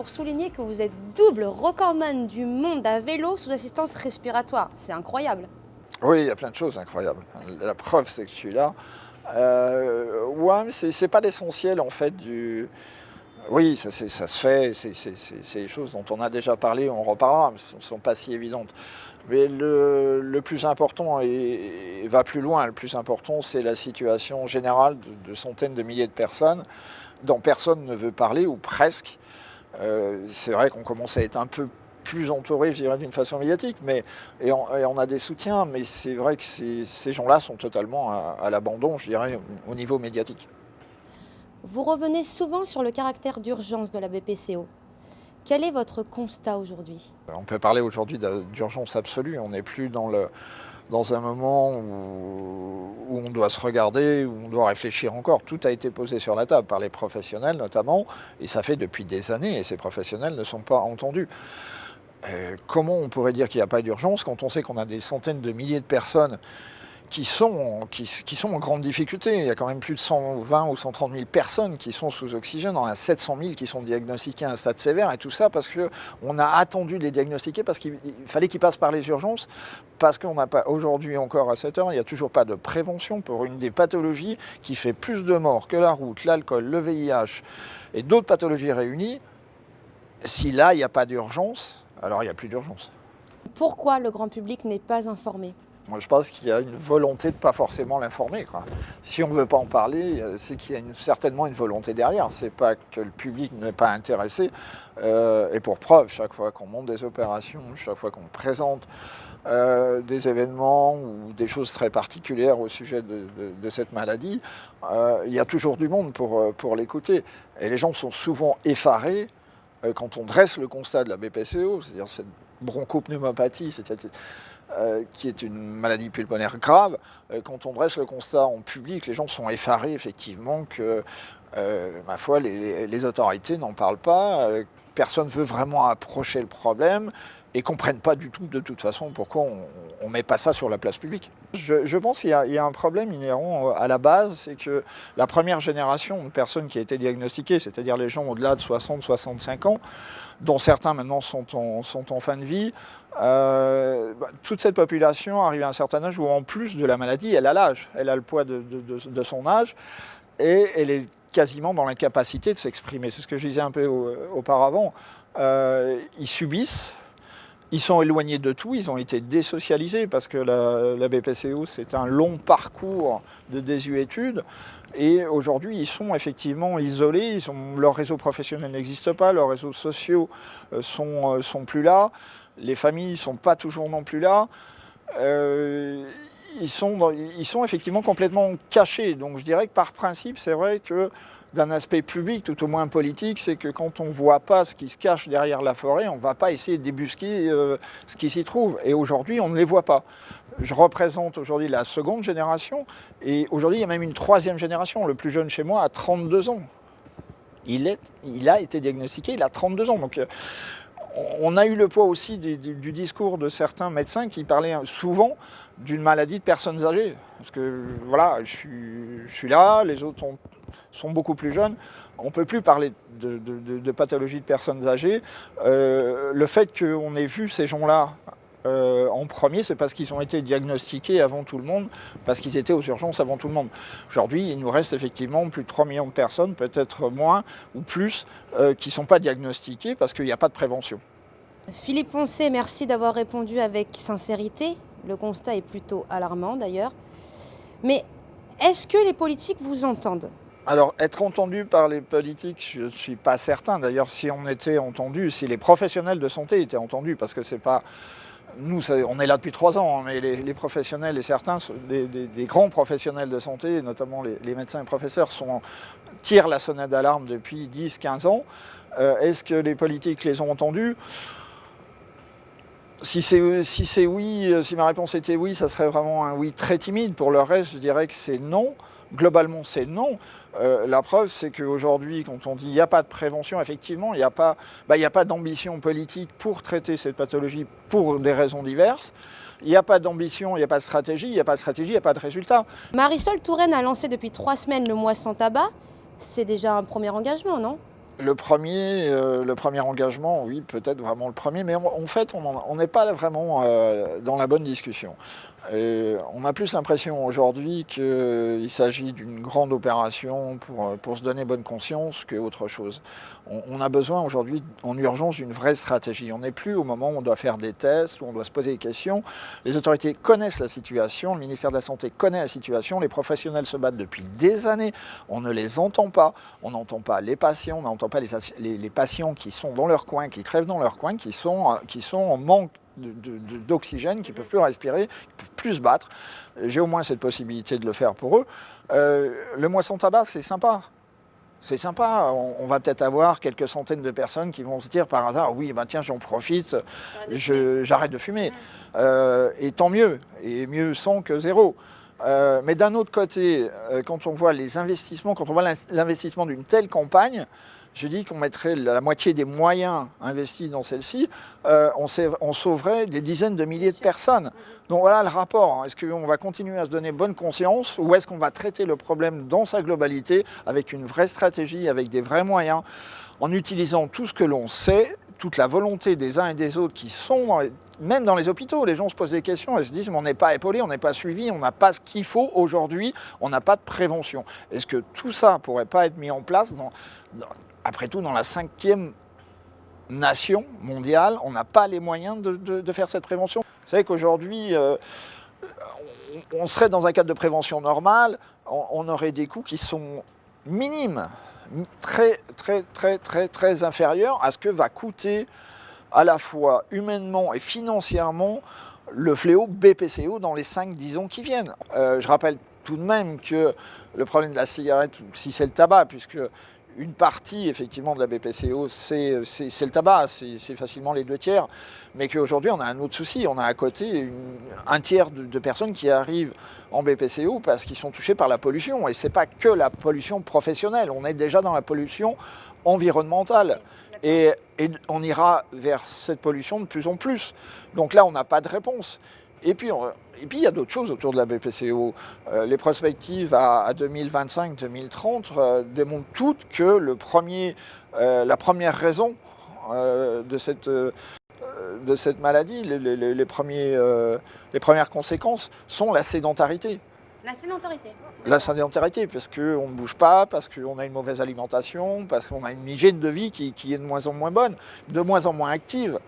pour souligner que vous êtes double recordman du monde à vélo sous assistance respiratoire. C'est incroyable. Oui, il y a plein de choses incroyables. La preuve, c'est que je suis là. Ouais, mais c'est pas l'essentiel en fait du. Oui, ça se fait, c'est des choses dont on a déjà parlé, on reparlera, mais ce ne sont pas si évidentes. Mais le plus important, et va plus loin, le plus important, c'est la situation générale de centaines de milliers de personnes dont personne ne veut parler, ou presque. C'est vrai qu'on commence à être un peu plus entouré, je dirais, d'une façon médiatique, et on a des soutiens, mais c'est vrai que ces gens-là sont totalement à l'abandon, je dirais, au niveau médiatique. Vous revenez souvent sur le caractère d'urgence de la BPCO. Quel est votre constat aujourd'hui? On peut parler aujourd'hui d'urgence absolue, on n'est plus dans un moment où on doit se regarder, où on doit réfléchir encore. Tout a été posé sur la table par les professionnels notamment, et ça fait depuis des années, et ces professionnels ne sont pas entendus. Comment on pourrait dire qu'il n'y a pas d'urgence quand on sait qu'on a des centaines de milliers de personnes qui sont en grande difficulté? Il y a quand même plus de 120 ou 130 000 personnes qui sont sous oxygène, on a 700 000 qui sont diagnostiquées à un stade sévère, et tout ça parce qu'on a attendu de les diagnostiquer, parce qu'il fallait qu'ils passent par les urgences, parce qu'on n'a pas, aujourd'hui encore à cette heure, il n'y a toujours pas de prévention pour une des pathologies qui fait plus de morts que la route, l'alcool, le VIH et d'autres pathologies réunies. Si là, il n'y a pas d'urgence, alors il n'y a plus d'urgence. Pourquoi le grand public n'est pas informé? Moi, je pense qu'il y a une volonté de ne pas forcément l'informer, quoi. Si on ne veut pas en parler, c'est qu'il y a certainement une volonté derrière. C'est pas que le public n'est pas intéressé. Et pour preuve, chaque fois qu'on monte des opérations, chaque fois qu'on présente des événements ou des choses très particulières au sujet de cette maladie, il y a toujours du monde pour l'écouter. Et les gens sont souvent effarés quand on dresse le constat de la BPCO, c'est-à-dire cette bronchopneumopathie, qui est une maladie pulmonaire grave. Quand on dresse le constat en public, les gens sont effarés effectivement que, ma foi, les autorités n'en parlent pas, personne ne veut vraiment approcher le problème et ne comprennent pas du tout, de toute façon, pourquoi on ne met pas ça sur la place publique. Je pense qu'il y a un problème inhérent à la base, c'est que la première génération de personnes qui a été diagnostiquées, c'est-à-dire les gens au-delà de 60-65 ans, dont certains maintenant sont en fin de vie, toute cette population arrive à un certain âge où, en plus de la maladie, elle a l'âge, elle a le poids de son âge, et elle est quasiment dans l'incapacité de s'exprimer. C'est ce que je disais un peu auparavant. Ils subissent, ils sont éloignés de tout, ils ont été désocialisés parce que la BPCO, c'est un long parcours de désuétude. Et aujourd'hui, ils sont effectivement isolés, leur réseau professionnel n'existe pas, leurs réseaux sociaux sont plus là, les familles ne sont pas toujours non plus là. Ils sont effectivement complètement cachés. Donc je dirais que par principe, c'est vrai que d'un aspect public, tout au moins politique, c'est que quand on ne voit pas ce qui se cache derrière la forêt, on ne va pas essayer de débusquer ce qui s'y trouve. Et aujourd'hui, on ne les voit pas. Je représente aujourd'hui la seconde génération, et aujourd'hui, il y a même une troisième génération. Le plus jeune chez moi a 32 ans. Il a été diagnostiqué, il a 32 ans. Donc on a eu le poids aussi du discours de certains médecins qui parlaient souvent d'une maladie de personnes âgées. Parce que voilà, je suis là, les autres sont beaucoup plus jeunes. On ne peut plus parler de pathologie de personnes âgées. Le fait qu'on ait vu ces gens-là en premier, c'est parce qu'ils ont été diagnostiqués avant tout le monde, parce qu'ils étaient aux urgences avant tout le monde. Aujourd'hui, il nous reste effectivement plus de 3 millions de personnes, peut-être moins ou plus, qui ne sont pas diagnostiquées parce qu'il n'y a pas de prévention. Philippe Poncet, merci d'avoir répondu avec sincérité. Le constat est plutôt alarmant d'ailleurs. Mais est-ce que les politiques vous entendent ? Alors, être entendu par les politiques, je ne suis pas certain. D'ailleurs, si on était entendu, si les professionnels de santé étaient entendus, parce que c'est pas... Nous, on est là depuis 3 ans, mais les professionnels et certains, des grands professionnels de santé, notamment les médecins et professeurs, tirent la sonnette d'alarme depuis 10-15 ans. Est-ce que les politiques les ont entendus ? Si c'est oui, si ma réponse était oui, ça serait vraiment un oui très timide. Pour le reste, je dirais que c'est non. Globalement, c'est non. La preuve, c'est qu'aujourd'hui, quand on dit qu'il n'y a pas de prévention, effectivement, il n'y a pas d'ambition politique pour traiter cette pathologie pour des raisons diverses. Il n'y a pas d'ambition, il n'y a pas de stratégie, il n'y a pas de stratégie, il n'y a pas de résultat. Marisol Touraine a lancé depuis 3 semaines le mois sans tabac. C'est déjà un premier engagement, non ? Le premier engagement, oui, peut-être vraiment le premier, mais en fait, on n'est pas vraiment dans la bonne discussion. Et on a plus l'impression aujourd'hui qu'il s'agit d'une grande opération pour se donner bonne conscience qu'autre chose. On a besoin aujourd'hui, en urgence, d'une vraie stratégie. On n'est plus au moment où on doit faire des tests, où on doit se poser des questions. Les autorités connaissent la situation, le ministère de la Santé connaît la situation, les professionnels se battent depuis des années, on ne les entend pas. On n'entend pas les patients, on n'entend pas les patients qui sont dans leur coin, qui crèvent dans leur coin, qui sont en manque d'oxygène, qui ne peuvent plus respirer, qui ne peuvent plus se battre. J'ai au moins cette possibilité de le faire pour eux. Le mois sans tabac, c'est sympa. C'est sympa, on va peut-être avoir quelques centaines de personnes qui vont se dire par hasard, oui, ben tiens, j'en profite, j'arrête de fumer. Et tant mieux, et mieux 100 que zéro. Mais d'un autre côté, quand on voit les investissements, quand on voit l'investissement d'une telle campagne, je dis qu'on mettrait la moitié des moyens investis dans celle-ci, on sauverait des dizaines de milliers de personnes. Donc voilà le rapport. Est-ce qu'on va continuer à se donner bonne conscience ou est-ce qu'on va traiter le problème dans sa globalité avec une vraie stratégie, avec des vrais moyens, en utilisant tout ce que l'on sait, toute la volonté des uns et des autres qui sont, même dans les hôpitaux, les gens se posent des questions et se disent mais on n'est pas épaulé, on n'est pas suivi, on n'a pas ce qu'il faut aujourd'hui, on n'a pas de prévention. Est-ce que tout ça ne pourrait pas être mis en place après tout, dans la 5e nation mondiale, on n'a pas les moyens de faire cette prévention. Vous savez qu'aujourd'hui, on serait dans un cadre de prévention normal, on aurait des coûts qui sont minimes, très, très, très, très, très inférieurs à ce que va coûter à la fois humainement et financièrement le fléau BPCO dans les 5-10 ans qui viennent. Je rappelle tout de même que le problème de la cigarette, si c'est le tabac, puisque une partie, effectivement, de la BPCO, c'est le tabac, c'est facilement les 2/3, mais qu'aujourd'hui, on a un autre souci. On a à côté un tiers de personnes qui arrivent en BPCO parce qu'ils sont touchés par la pollution. Et ce n'est pas que la pollution professionnelle, on est déjà dans la pollution environnementale. Et on ira vers cette pollution de plus en plus. Donc là, on n'a pas de réponse. Et puis, il y a d'autres choses autour de la BPCO. Les prospectives à 2025-2030 démontrent toutes que la première raison de cette maladie, les premières conséquences sont la sédentarité. La sédentarité. La sédentarité, parce qu'on ne bouge pas, parce qu'on a une mauvaise alimentation, parce qu'on a une hygiène de vie qui est de moins en moins bonne, de moins en moins active.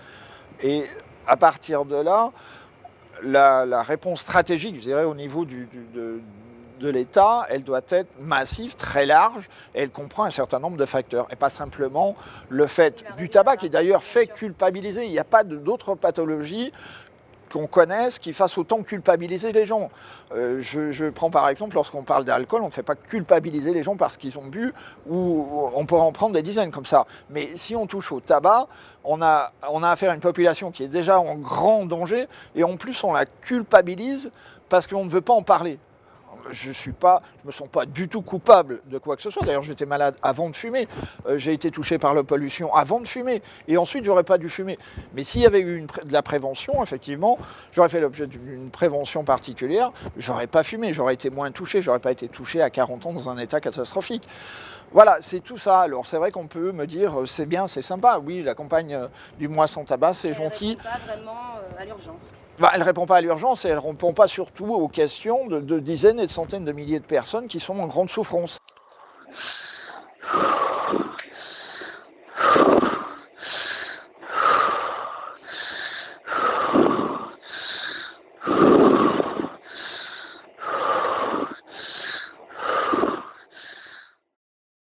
Et à partir de là, la réponse stratégique, je dirais, au niveau de l'État, elle doit être massive, très large, et elle comprend un certain nombre de facteurs. Et pas simplement le fait du tabac, qui d'ailleurs fait culpabiliser. Il n'y a pas d'autres pathologies qu'on connaisse qui fassent autant culpabiliser les gens. Je prends par exemple, lorsqu'on parle d'alcool, on ne fait pas culpabiliser les gens parce qu'ils ont bu, ou on pourrait en prendre des dizaines comme ça. Mais si on touche au tabac, on a affaire à une population qui est déjà en grand danger, et en plus on la culpabilise parce qu'on ne veut pas en parler. Je me sens pas du tout coupable de quoi que ce soit. D'ailleurs, j'étais malade avant de fumer. J'ai été touché par la pollution avant de fumer. Et ensuite, j'aurais pas dû fumer. Mais s'il y avait eu de la prévention, effectivement, j'aurais fait l'objet d'une prévention particulière. J'aurais pas fumé. J'aurais été moins touché. J'aurais pas été touché à 40 ans dans un état catastrophique. Voilà, c'est tout ça. Alors, c'est vrai qu'on peut me dire, c'est bien, c'est sympa. Oui, la campagne du mois sans tabac, c'est gentil. Elle ne répond pas vraiment à l'urgence. Elle ne répond pas à l'urgence et elle ne répond pas surtout aux questions de dizaines et de centaines de milliers de personnes qui sont en grande souffrance.